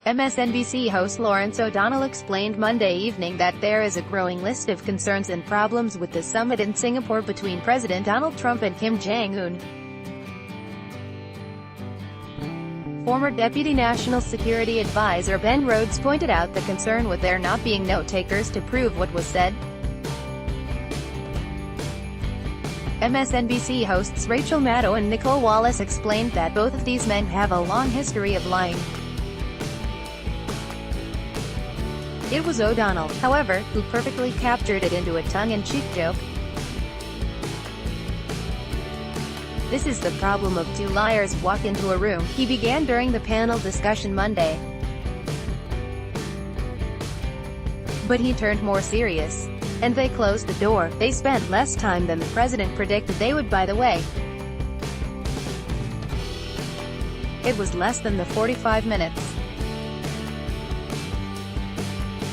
MSNBC host Lawrence O'Donnell explained Monday evening that there is a growing list of concerns and problems with the summit in Singapore between President Donald Trump and Kim Jong-un. Former Deputy National Security Advisor Ben Rhodes pointed out the concern with there not being note-takers to prove what was said. MSNBC hosts Rachel Maddow and Nicole Wallace explained that both of these men have a long history of lying. It was O'Donnell, however, who perfectly captured it into a tongue-in-cheek joke. "This is the problem of two liars walk into a room," he began during the panel discussion Monday. But he turned more serious. "And they closed the door. They spent less time than the president predicted they would, by the way. It was less than the 45 minutes.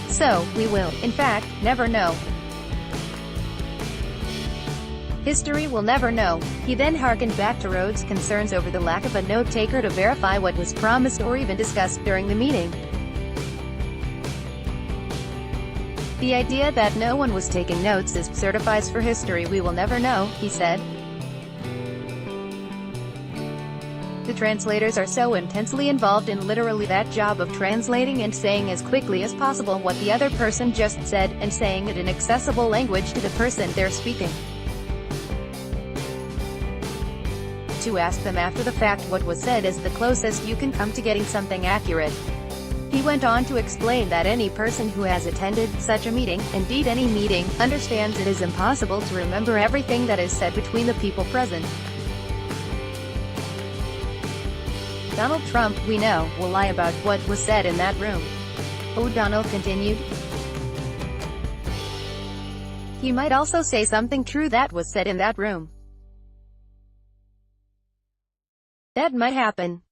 So, we will, in fact, never know. History will never know." He then harkened back to Rhodes' concerns over the lack of a note-taker to verify what was promised or even discussed during the meeting. "The idea that no one was taking notes is certifies for history we will never know," he said. "The translators are so intensely involved in literally that job of translating and saying as quickly as possible what the other person just said, and saying it in accessible language to the person they're speaking. To ask them after the fact what was said is the closest you can come to getting something accurate." He went on to explain that any person who has attended such a meeting, indeed any meeting, understands it is impossible to remember everything that is said between the people present. "Donald Trump, we know, will lie about what was said in that room," O'Donnell continued. "He might also say something true that was said in that room. That might happen.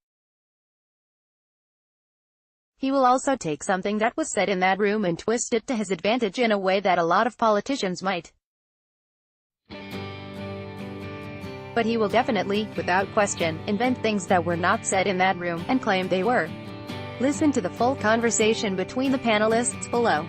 He will also take something that was said in that room and twist it to his advantage in a way that a lot of politicians might. But he will definitely, without question, invent things that were not said in that room, and claim they were." Listen to the full conversation between the panelists below.